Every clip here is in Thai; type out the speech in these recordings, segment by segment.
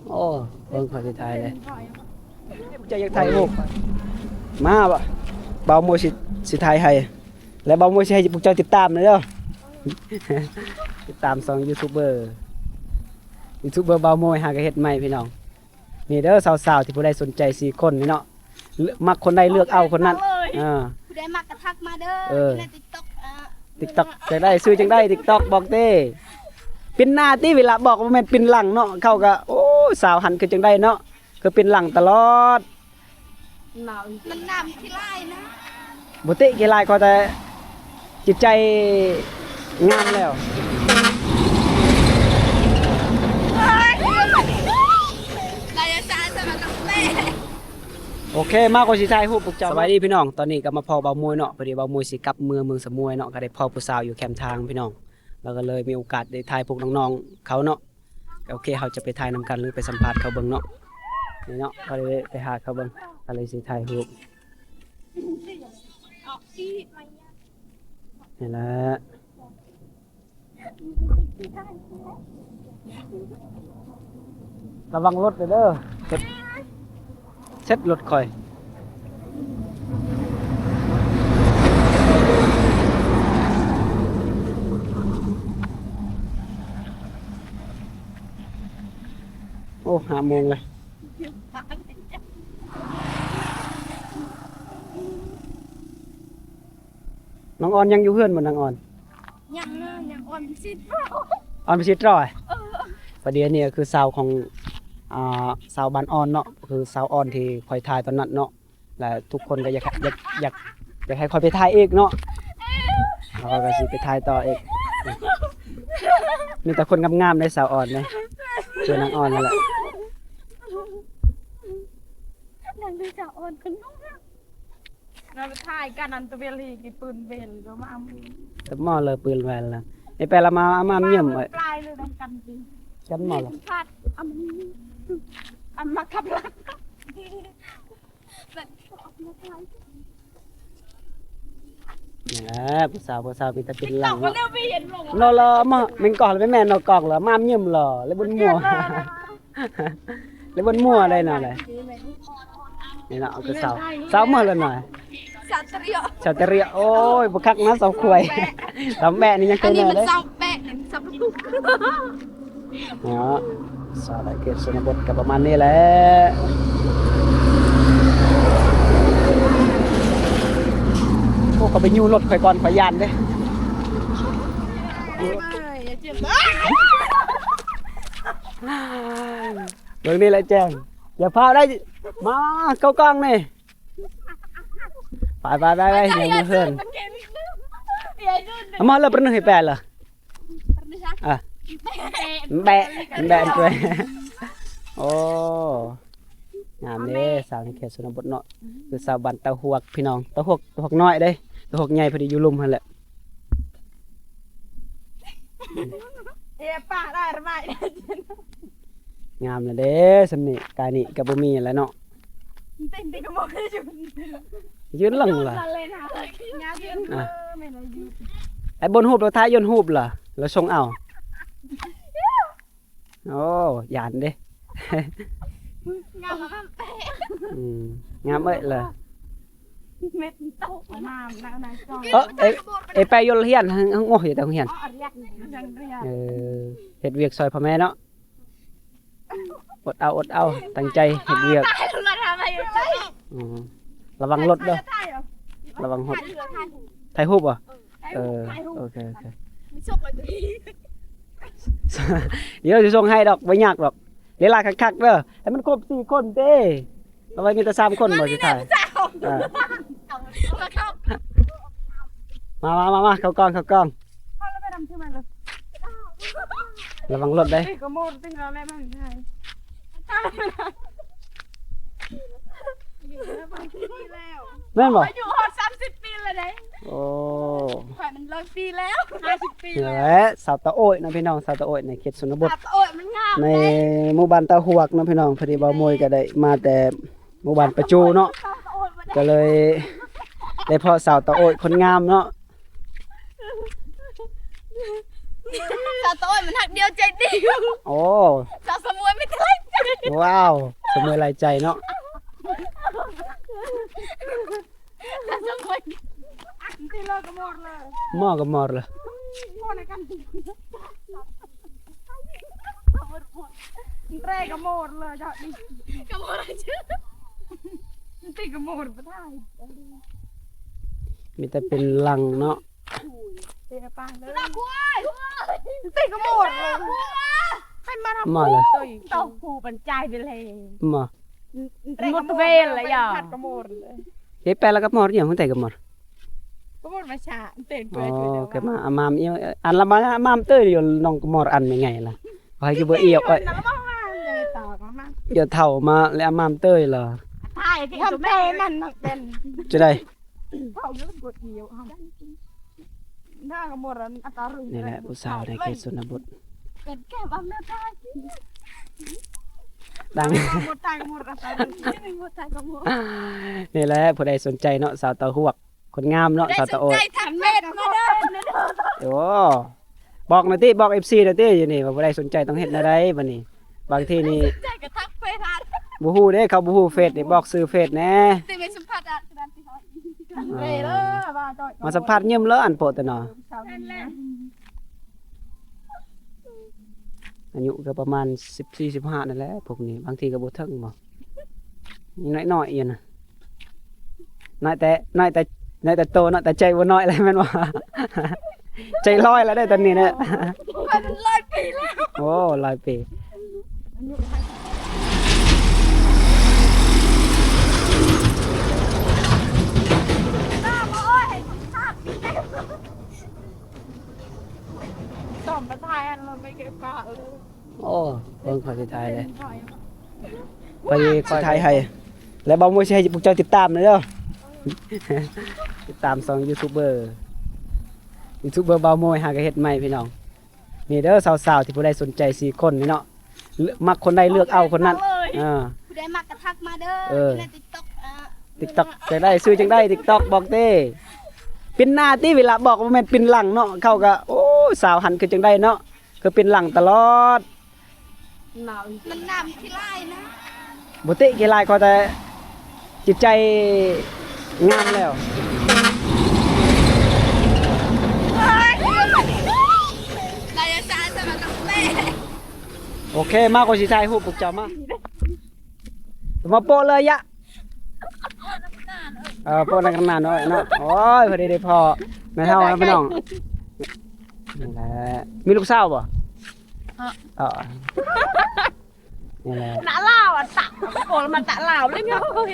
โอ้เบิ่งขอสิถ่ายเลยจะอยากถ่ายรูปมาบ่เบาโมสิถ่ายให้และเบาโมสิให้พวกเจ้าติดตามเลยเด้อ ติดตาม2ยูทูบเบอร์เบาโมหาก็เฮ็ดใหม่พี่น้องนี่เด้อสาวๆที่ผู้ใดสนใจ4คนนี่เนาะมักคนใดเลือกเอาคนนั้นผู้ใดมักกระทักมาเด้อใน TikTok จะได้ซื้อจังได้ TikTok บอกเต้เป็นหน้าที่เวลาบอกว่าแม่นเป็นหลังเนาะเขาก็โอ้สาวหันคือจังได้เนาะคือเป็นหลังตลอดมันน้ำที่ไล่นะบ่เตะกี่ลายก็แต่จิตใจงามแล้วโอเคมากกว่าสิถ่ายรูปพวกเจ้าสบายดีพี่น้องตอนนี้ก็มาพอเบามวยเนาะพอดีเบามวยสิกลับเมืองสมวยเนาะก็ได้พ่อผู้สาวอยู่แคมป์ทางพี่น้องแล้วก็เลยมีโอกาสได้ถ่ายพวกน้องๆเขาเนาะโอเคเขาจะไปถ่ายนำกันหรือไปสัมภาษณ์เขาเบิ่งเนาะนี่เนาะก็เลยไปหาเขาเบิ่งก็เลยสิถ่ายรูปนี่แหละระวังรถเด้อเซ็ตรถคอยโอ้5 โมงเลยน้องออนยังอยู่เพื่อนบ่น้องออนยังอ่อนสิออนไปชิดรอยประเดี๋ยวนี้คือสาวของสาวบ้านออนเนาะคือสาวออนที่คอยถ่ายตอนนั้นเนาะและทุกคนก็อยากให้คอยไปถ่ายเองเนาะแล้วก็สิไปถ่ายต่อเองมีแต่คนงามๆในสาวออนเลยเจอนางออนนั่นแหละนางดูสาวอ่อนคนนู้นเราไปถ่ายกันอันตเวลีกี่ปืนเบลก็มาเอาแต่หม้อเลยปืนแวนละไอ้แปลละมาเยี่ยมไว้ปลายเลยทำกันดีกันหม้อละพลาดอันมาขับรถเนี่ยผู้สาวมีแต่เป็นหลังเนาะนอละมาเม่งกอกเลยแม่นอกอกเหรอมาเยี่ยมเหรอเลยบนมัวเลยบนมัวได้หน่อยเลยนี่นะเอากระสาวมาแล้วหน่อยสาวเตรียโอ้ยบุคักนะสาวขวยสาวแบะนี่ยังเคยเจอเลยสาวแบะสาวตุ๊กเนาะสาวเกศชนบทกับประมาณนี้แหละพวกเขาไปยูรถข่อยก่อนข่อยยานเด้เรื่องนี้แหละแจ้งอย่าพาได้มาเข้ากล้องนี่ไปยังมีเพื่อนมาแล้วpernahให้แปลเหรอแบะด้วยโอ้งามเด้สาวในเขตชนบทเนาะคือสาวบ้านตะหวกพี่น้องตะหวกน้อยเด้ตะหวกใหญ่พอดีอยู่ลุ่มหั่นแหละป้าได้หรือไม่งามเลยเด้สำนี่กายนี่กับบ่มีแล้วเนาะติก็บอกให้ยืนหลังล่ะไอ้บนหูบเราท้ายยนหูบเหรอแล้วทรงเอาโอ้ยานเด้งามมากงามเอ้ยเลยเม็ดโตงามนะไอ้ไปยนเฮียนโง่อยู่แต่เฮียนเฮ็ดเวียกซอยพ่อแม่เนาะอดเอาตั้งใจเฮ็ดเวียกระวังรถเด้อระวังรถถ่ายรูปอ่ะโอเคเดี๋ยวจะส่งให้ดอกไม่ยากดอกเวลาคักๆเด้อให้มันครบ4 คนเด้เอาไว้มีแต่3 คนบ่สิถ่ายมาเข้ากล้องระวังรถได้แม่นบ่อยู่ฮอด30 ปีเลยเด้โอ้ข่อยมัน100 ปีแล้ว50 ปีแล้วสาวตะโอ้ยนะพี่น้องสาวตะโอ้ยในเขตชนบทในหมู่บ้านตะหวกนะพี่น้องพอดีบ่าวมวยก็ได้มาแต่หมู่บ้านประจูเนาะก็เลยได้พ่อสาวตะโอ้ยคนงามเนาะสาวโต้มันหักเดียวใจดีโอ้สาวสมวยไม่ได้ ว้าวเสมอหลายใจเนาะ ที่เลิกก็หมดเลย หม้อกับหมอดเลย หมดในกันเร่ก็หมดเลยจ้ะดิก็หมดชื่อตีก็หมดไปได้ มีแต่เป็นลังเนาะ เดี๋ยวไปเลยตีก็หมดเลยให้มาทำ หม้อเลย ตกผูปัญจายไปเลย หม้อ หมดเวรเลยอ่ะก็หมดเลย เฮ้ยแปลแล้วกับหมอดอย่างคนแต่กับหมอด ก็หมดมาช้าเต้น อ๋ เปื่อย อก็มาอามามเอียวอันละมาอามามเต้ยอยู่น้องกับหมอดอันยังไงล่ะขอให้เบอร์เอียวเอ้ย แล้วมาเลยต่อกันมา อย่าเท่ามาแล้วอามามเต้ยเหรอ ถ่ายที่ทำเต้มันเป็น จะได้ เขาเยอะกดเดียวหน้าก็หมดแล้วอัตรารุ่ง นี่แหละผู้สาวในเขตชนบท เป็นแก้บ้าแม่ตาย ดัง หมดตายก็หมดอัตรารุ่งหมดตายก็หมด นี่แหละผู้ใดสนใจเนาะสาวตาหวกคนงามเนาะสาวตาโอด ใจทำเม็ดมาเด้อ โอ้บอกหน่อยติบอก FC หน่อยติอยู่นี่ว่าผู้ใดสนใจต้องเฮ็ดแนวใดบัดนี้บางทีนี่ ใจกระทักไปทัน บ่ฮู้เด้เขาบ่ฮู้เฟซนี่บอกชื่อเฟซแหน่ ตีไปสัมผัสอ่ะกระดานที่เขาเร่เด้อว่าจอย มาสัมภาษณ์เยี่ยมเลยอันโปะแต่เนาะ นั่นแหละ อายุก็ประมาณ14 15นั่นแหละพวกนี้บางทีก็บ่ถึงบ่น้อยๆอยู่นะน้อยแต่โตเนาะแต่ใจบ่น้อยเลยแม่นว่า ใจลอยแล้วได้ตอนนี้เนี่ย มันลอยปีแล้ว โอ้หลายปี ต่อมประทายอันเราไม่เก็บปลาเออ โอ้เบิ่งขอสิทายเลยไปขอทายให้แล้วบ่าวมวยสิให้พวกเจ้าติดตามเลยเด้อ ติดตามช่องยูทูบเบอร์บ่าวมวยหาก็เฮ็ดใหม่พี่น้องนี่เด้อสาวๆที่ผู้ใดสนใจ4คนนี่เนาะมักคนใดเลือกเอาคนนั้นผู้ใดมากระทักมาเด้อในติ๊กต็อกTikTok จะได้ซื้อจังได้ TikTok บอกเต้ปินหน้าติเวลาบอกว่าแม่นปินหลังเนาะเขาก็โอ้สาวหันคือจังได้เนาะคือปินหลังตลอด มันน้ำที่ไล่นะ บ่ติกี่ลายก็แต่จิตใจงามแล้ว ลายซาสมาตั้งแต่ โอเคมากกว่าสิถ่ายรูปพวกเจ้ามาโปะเลยยะโปะนักกันนานเนาะเนาะโอ้ยพอดีได้พอแม่เฒ่านะพี่น้องนี่แหละมีลูกสาวบ่นี่แหละ หน้าลาวอ่ะตะโกนมันตะลาวเลยเนี่ยเฮ้ย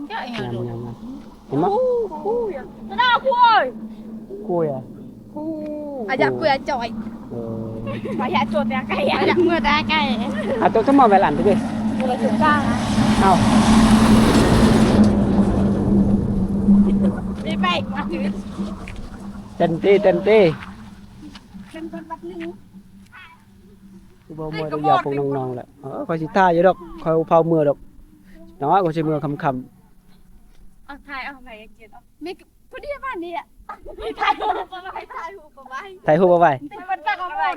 เยอะอย่าง งาม เงี้ย เห็นมั้ย คู่อย่างหน้าคู่เอ้ย คุยอ่ะ คู่อาจจะเกลือจ่อย เออ มาอยากโจทย์แต่ไก่อยากเมื่อได้ไก่ ตัวทั้งหมดไปหลานไปดิ เวลาจุดจ้าง เอา ไม่ไปมาถือ เต็มที่ เป็นคนบัดนึง บ่มวยตัวยาวพวกน้องๆแหละคอยสิท่าอยู่ดอกคอยเผามือดอกน้อยก็สิมือคำ เอาถ่ายเอาไปกินเอาไม่พอดีบ้านนี้อ่ะถ่ายรูปเอาไว้ถ่ายรูปเอาไว้ ๆถ่ายรูปเอาไว้ มันตั้งเอาไว้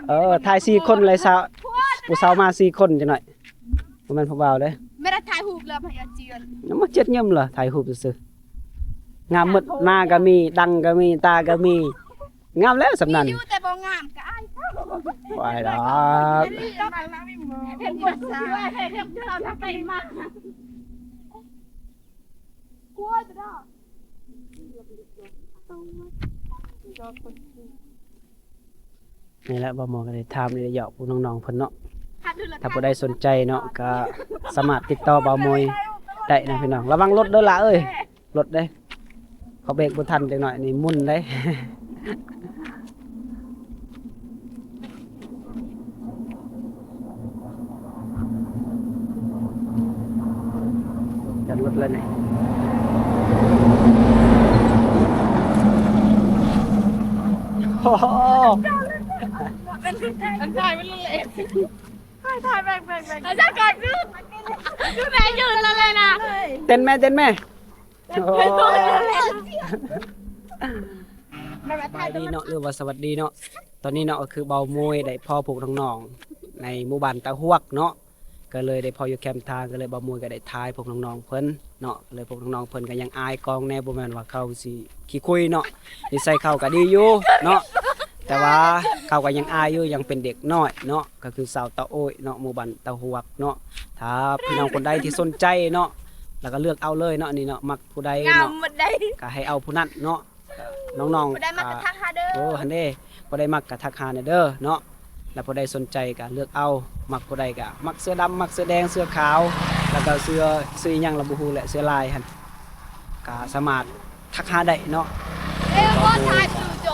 ถ่าย4คนเลยสาวผู้สาวมา4คนจังหน่อยบ่แม่นผู้บ่าวเด้ ไม่ได้ถ่ายรูปเลยพยาเจียน ยังมาเจ็ดย่ำเหรอถ่ายรูปซื่อๆงามหมดหน้าก็มีดังก็มีตาก็มีงามแล้วสำนัน อยู่แต่บ่งามก็อาย ไหวดอก เห็นคนสวยเห็นเราทำไปมากกลัวจะได้ นี่แหละบ่หมอก็ได้ถามได้หยอกพวกน้องๆเพิ่นเนาะถ้าผู้ใดสนใจเนาะก็สามารถติดต่อบ่าวมวยได้นะพี่น้องระวังรถเด้อล่ะเอ้ยรถเด้เขาเบรกบ่ทันจังหน่อยนี่มุ่นได้ จัดรถเลยนี่โอ้โห อันถ่ายไปเลยถ่ายแบ่งอาจารย์ก่อนยืนแม่ยืนแล้วเลยนะ เต้นแม่โอ้สบายดีเนาะหรือว่าสวัสดีเนาะตอนนี้เนาะก็คือเบามวยได้พ่อผูกน้องๆในหมู่บ้านตะฮวกเนาะ ก็เลยได้พออยู่แคมป์ทางก็เลยบ่มวยก็ได้ทายพวกน้องๆเพิ่นเนาะเลยพวกน้องๆเพิ่นก็ยังอายกองแน่บ่แม่นว่าเขาสิขี้คุยเนาะนิสัยเขาก็ดีอยู่เนาะแต่ว่าเขาก็ยังอายอยู่ยังเป็นเด็กน้อยเนาะก็คือสาวตะโอ้ยเนาะหมู่บ้านตะหวกเนาะถ้าพี่น้องคนใดที่สนใจเนาะแล้วก็เลือกเอาเลยเนาะนี่เนาะมักผู้ใด งาม เนาะ หมดได้ ก็ให้เอาผู้นั้นเนาะน้อง บ่ได้มากระทักหาเด้อ โอ้ฮันเด้บ่ได้มักก็ทักหาเด้อเนาะแล้วผู้ใดสนใจก็เลือกเอามักผู้ใดก็มักเสื้อดำมักเสื้อแดงเสื้อขาวแล้วก็เสื้ออีหยังระบ่ฮู้แหละเสื้อลายหั่นก็สามารถทักหาได้เนาะ เอ้ยบ่ทายคือโจ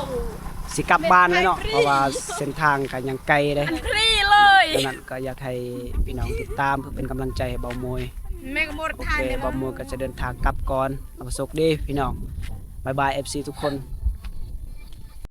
สิกลับบ้านแล้วเนาะเพราะว่าเส้นทางก็ยังไกลเด้ ฟรีเลย ดังนั้นก็อยากให้พี่น้องติดตามเพื่อเป็นกำลังใจให้เบามวย แม่ก็บ่ โอ ทา เค ยเลย เบามวยก็จะเดินทางกลับก่อนเอาประสบดีพี่น้องบ๊ายบาย FC ทุกคน